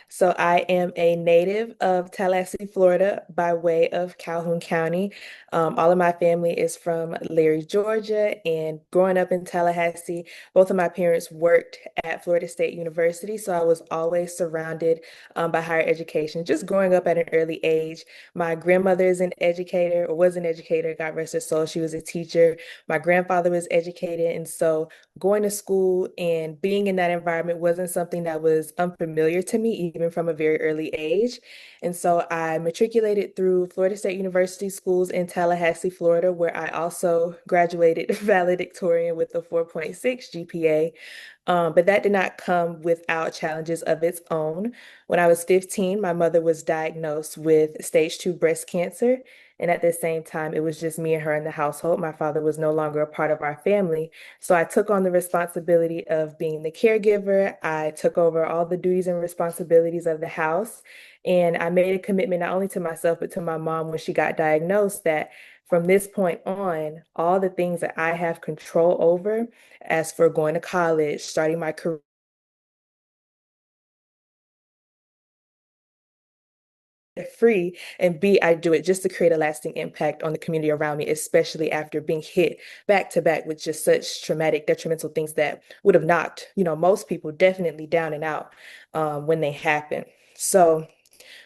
So I am a native of Tallahassee, Florida, by way of Calhoun County. All of my family is from Leary, Georgia, and growing up in Tallahassee, both of my parents worked at Florida State University, so I was always surrounded by higher education. Just growing up at an early age, my grandmother is an educator, or was an educator, God rest her soul. She was a teacher. My grandfather was educated, and so going to school and being in that environment wasn't something that was unfamiliar to me, even from a very early age. And so I matriculated through Florida State University schools in Tallahassee, Florida, where I also graduated valedictorian with a 4.6 GPA. But that did not come without challenges of its own. When I was 15, my mother was diagnosed with stage 2 breast cancer. And at the same time, it was just me and her in the household. My father was no longer a part of our family. So I took on the responsibility of being the caregiver. I took over all the duties and responsibilities of the house. And I made a commitment not only to myself, but to my mom when she got diagnosed that from this point on, all the things that I have control over, as for going to college, starting my career, free, and B, I do it just to create a lasting impact on the community around me, especially after being hit back to back with just such traumatic, detrimental things that would have knocked, most people definitely down and out when they happen. So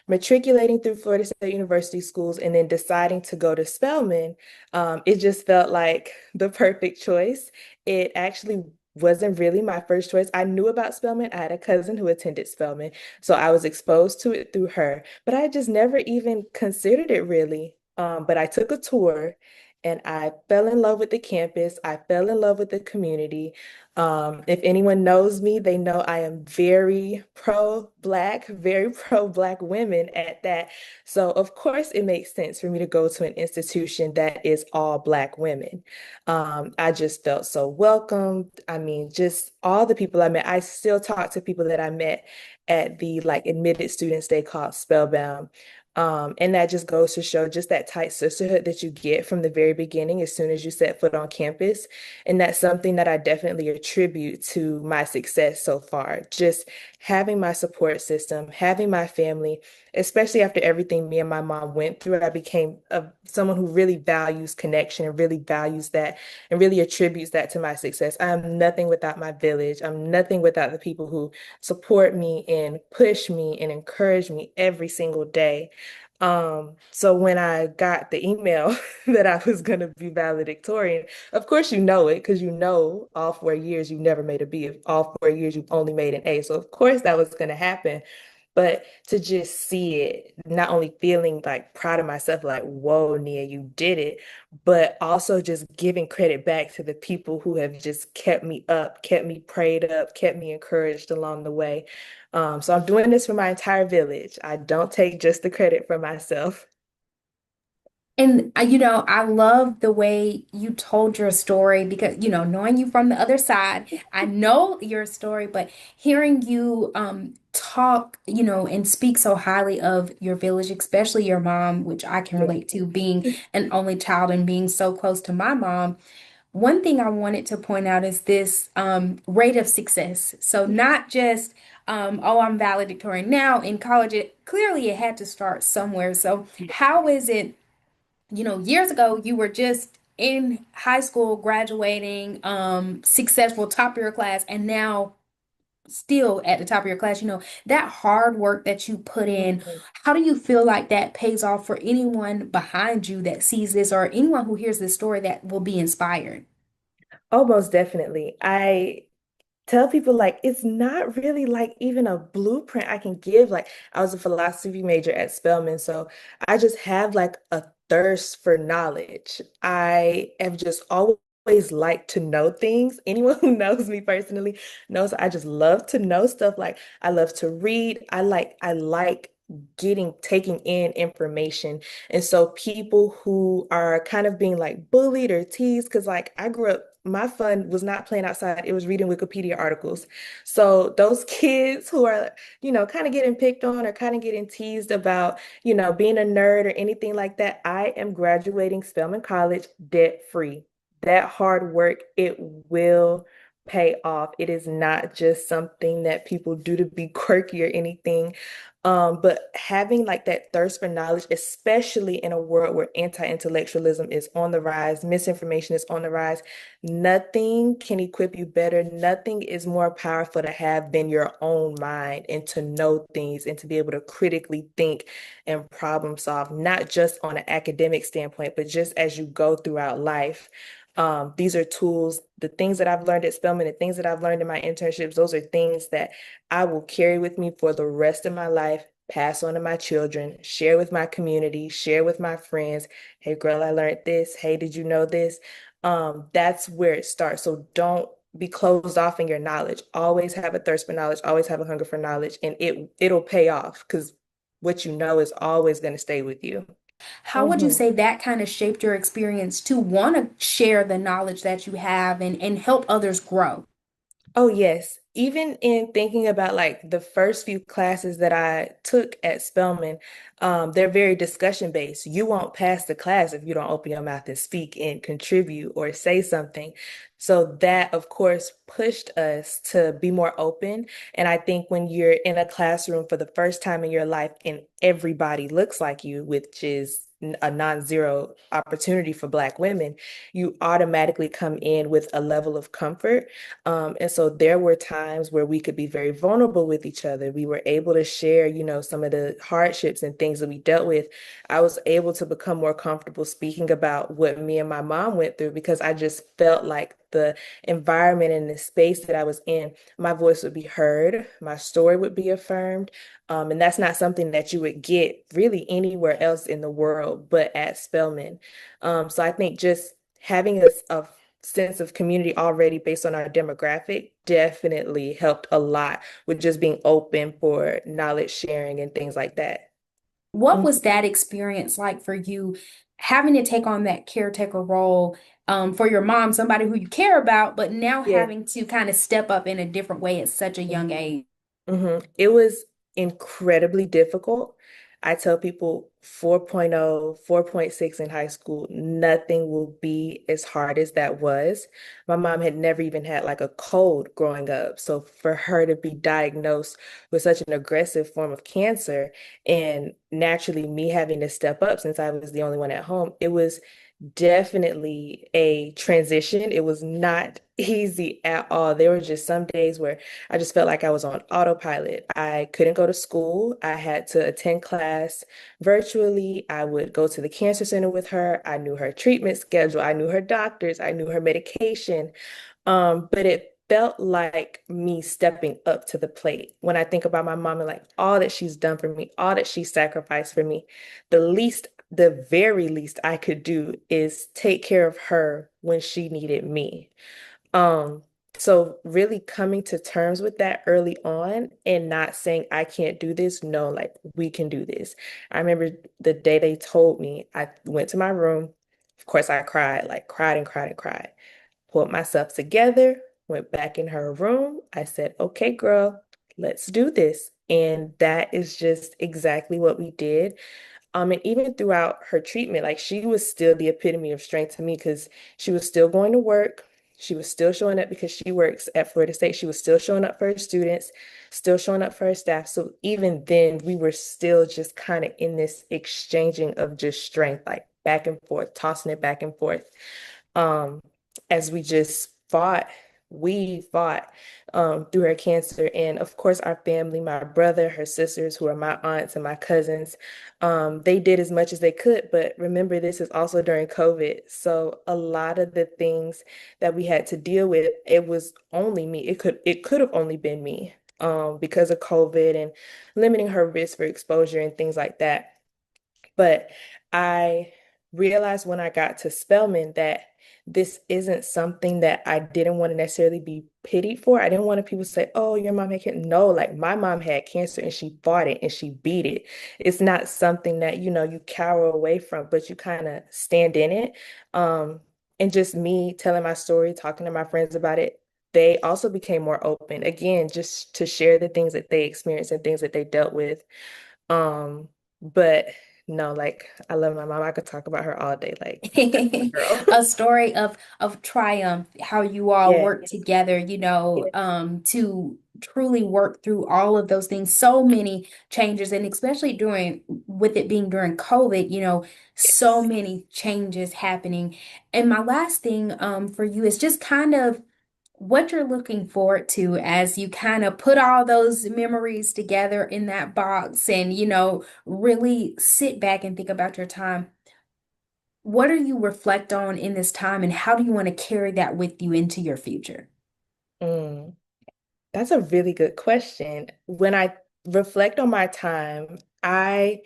matriculating through Florida State University schools and then deciding to go to Spelman, it just felt like the perfect choice. It actually wasn't really my first choice. I knew about Spelman. I had a cousin who attended Spelman, so I was exposed to it through her, but I just never even considered it really. But I took a tour and I fell in love with the campus. I fell in love with the community. If anyone knows me, they know I am very pro-Black, very pro-Black women at that. So, of course, it makes sense for me to go to an institution that is all Black women. I just felt so welcomed. I mean, just all the people I met. I still talk to people that I met at the like admitted students they call Spellbound. And that just goes to show just that tight sisterhood that you get from the very beginning as soon as you set foot on campus. And that's something that I definitely attribute to my success so far. Just having my support system, having my family, especially after everything me and my mom went through, I became someone who really values connection and really values that and really attributes that to my success. I am nothing without my village. I'm nothing without the people who support me and push me and encourage me every single day. So when I got the email that I was going to be valedictorian, of course you know it because you know all 4 years you never made a B. All 4 years you've only made an A. So of course that was going to happen. But to just see it, not only feeling like proud of myself, like, whoa, Nia, you did it, but also just giving credit back to the people who have just kept me up, kept me prayed up, kept me encouraged along the way. So I'm doing this for my entire village. I don't take just the credit for myself. And I love the way you told your story because, knowing you from the other side, I know your story, but hearing you talk, and speak so highly of your village, especially your mom, which I can Yeah. relate to being an only child and being so close to my mom. One thing I wanted to point out is this rate of success. So not just oh, I'm valedictorian now in college. Clearly it had to start somewhere. So how is it? Years ago, you were just in high school, graduating, successful, top of your class, and now still at the top of your class. That hard work that you put in, Mhm. how do you feel like that pays off for anyone behind you that sees this or anyone who hears this story that will be inspired? Oh, most definitely. I tell people like it's not really like even a blueprint I can give. Like I was a philosophy major at Spelman, so I just have like a thirst for knowledge. I have just always liked to know things. Anyone who knows me personally knows I just love to know stuff. Like I love to read. I like taking in information. And so people who are kind of being like bullied or teased, because like I grew up, my fun was not playing outside, it was reading Wikipedia articles. So those kids who are, kind of getting picked on or kind of getting teased about, being a nerd or anything like that, I am graduating Spelman College debt free. That hard work, it will pay off. It is not just something that people do to be quirky or anything. But having like that thirst for knowledge, especially in a world where anti-intellectualism is on the rise, misinformation is on the rise, nothing can equip you better. Nothing is more powerful to have than your own mind and to know things and to be able to critically think and problem solve, not just on an academic standpoint, but just as you go throughout life. These are tools, the things that I've learned at Spelman, the things that I've learned in my internships, those are things that I will carry with me for the rest of my life, pass on to my children, share with my community, share with my friends. Hey, girl, I learned this. Hey, did you know this? That's where it starts. So don't be closed off in your knowledge. Always have a thirst for knowledge, always have a hunger for knowledge, and it'll pay off because what you know is always going to stay with you. How would you Mhm. say that kind of shaped your experience to want to share the knowledge that you have and help others grow? Oh, yes. Even in thinking about like the first few classes that I took at Spelman, they're very discussion based. You won't pass the class if you don't open your mouth and speak and contribute or say something. So that, of course, pushed us to be more open. And I think when you're in a classroom for the first time in your life and everybody looks like you, which is a non-zero opportunity for Black women, you automatically come in with a level of comfort, and so there were times where we could be very vulnerable with each other. We were able to share, some of the hardships and things that we dealt with. I was able to become more comfortable speaking about what me and my mom went through because I just felt like the environment and the space that I was in, my voice would be heard, my story would be affirmed. And that's not something that you would get really anywhere else in the world but at Spelman. So I think just having a sense of community already based on our demographic definitely helped a lot with just being open for knowledge sharing and things like that. What was Mhm. that experience like for you, having to take on that caretaker role for your mom, somebody who you care about, but now Yeah. having to kind of step up in a different way at such a young age? It was incredibly difficult. I tell people 4.0, 4.6 in high school, nothing will be as hard as that was. My mom had never even had like a cold growing up. So for her to be diagnosed with such an aggressive form of cancer and naturally me having to step up since I was the only one at home, it was definitely a transition. It was not easy at all. There were just some days where I just felt like I was on autopilot. I couldn't go to school. I had to attend class virtually. I would go to the cancer center with her. I knew her treatment schedule. I knew her doctors. I knew her medication. But it felt like me stepping up to the plate. When I think about my mom and like all that she's done for me, all that she sacrificed for me, the very least I could do is take care of her when she needed me. Um, so really coming to terms with that early on and not saying I can't do this. No, like we can do this. I remember the day they told me, I went to my room. Of course, I cried, like cried and cried and cried. Pulled myself together, went back in her room. I said, "Okay, girl, let's do this." And that is just exactly what we did. And even throughout her treatment, like she was still the epitome of strength to me because she was still going to work. She was still showing up because she works at Florida State. She was still showing up for her students, still showing up for her staff. So even then, we were still just kind of in this exchanging of just strength, like back and forth, tossing it back and forth. Um, as we fought through her cancer. And of course, our family, my brother, her sisters, who are my aunts and my cousins, they did as much as they could, but remember, this is also during COVID. So a lot of the things that we had to deal with, it was only me. It could have only been me, because of COVID and limiting her risk for exposure and things like that. But I realized when I got to Spelman that this isn't something that I didn't want to necessarily be pitied for. I didn't want people to say, "Oh, your mom had cancer." No, like my mom had cancer and she fought it and she beat it. It's not something that, you cower away from, but you kind of stand in it. Um, and just me telling my story, talking to my friends about it, they also became more open. Again, just to share the things that they experienced and things that they dealt with. But no, like I love my mom. I could talk about her all day. Like that's my girl. A story of triumph, how you all Yeah. work together, Yeah. to truly work through all of those things. So many changes, and especially during with it being during COVID, so Yes. many changes happening. And my last thing for you is just kind of what you're looking forward to as you kind of put all those memories together in that box and, really sit back and think about your time. What do you reflect on in this time, and how do you want to carry that with you into your future? Mm. That's a really good question. When I reflect on my time, I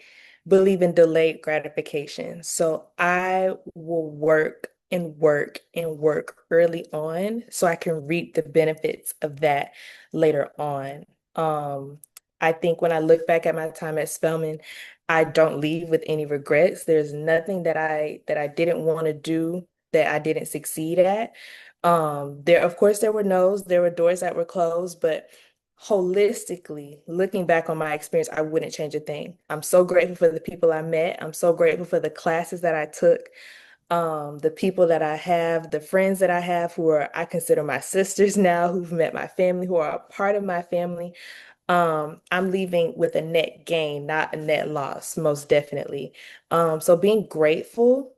believe in delayed gratification. So I will work and work and work early on so I can reap the benefits of that later on. Um, I think when I look back at my time at Spelman, I don't leave with any regrets. There's nothing that I didn't want to do that I didn't succeed at. There, of course, there were no's, there were doors that were closed, but holistically, looking back on my experience, I wouldn't change a thing. I'm so grateful for the people I met. I'm so grateful for the classes that I took, the people that I have, the friends that I have who are, I consider my sisters now, who've met my family, who are a part of my family. I'm leaving with a net gain, not a net loss, most definitely. So being grateful,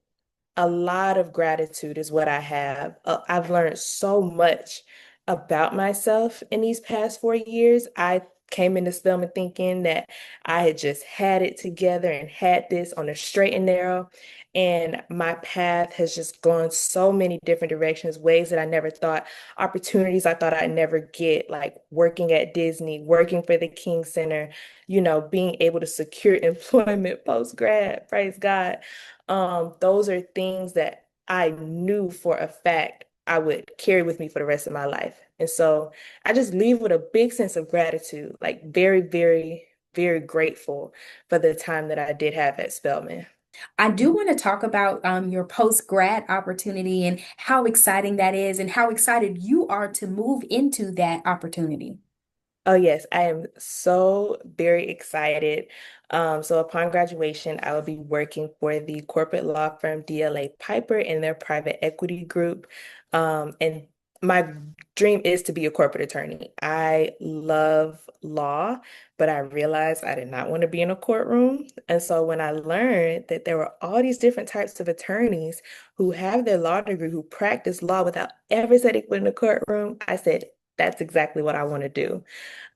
a lot of gratitude is what I have. I've learned so much about myself in these past 4 years. I came into Spelman thinking that I had just had it together and had this on a straight and narrow. And my path has just gone so many different directions, ways that I never thought, opportunities I thought I'd never get, like working at Disney, working for the King Center, being able to secure employment post grad, praise God. Those are things that I knew for a fact I would carry with me for the rest of my life. And so I just leave with a big sense of gratitude, like very, very, very grateful for the time that I did have at Spelman. I do want to talk about your post-grad opportunity and how exciting that is, and how excited you are to move into that opportunity. Oh, yes, I am so very excited. So upon graduation, I will be working for the corporate law firm DLA Piper in their private equity group. And my dream is to be a corporate attorney. I love law, but I realized I did not want to be in a courtroom. And so when I learned that there were all these different types of attorneys who have their law degree, who practice law without ever setting foot in a courtroom, I said, that's exactly what I want to do.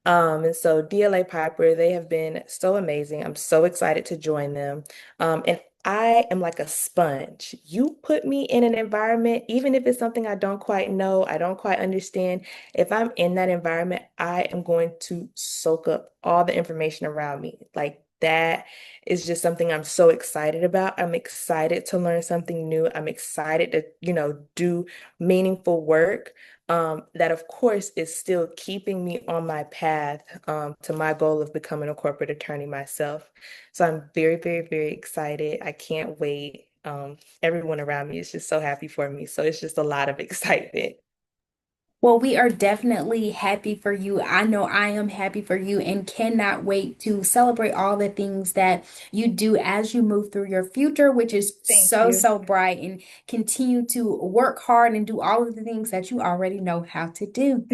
And so DLA Piper, they have been so amazing. I'm so excited to join them. And I am like a sponge. You put me in an environment, even if it's something I don't quite know, I don't quite understand. If I'm in that environment, I am going to soak up all the information around me. Like that is just something I'm so excited about. I'm excited to learn something new. I'm excited to, do meaningful work that of course is still keeping me on my path to my goal of becoming a corporate attorney myself. So I'm very, very, very excited. I can't wait. Everyone around me is just so happy for me. So it's just a lot of excitement. Well, we are definitely happy for you. I know I am happy for you and cannot wait to celebrate all the things that you do as you move through your future, which is Thank so, you. so bright, and continue to work hard and do all of the things that you already know how to do.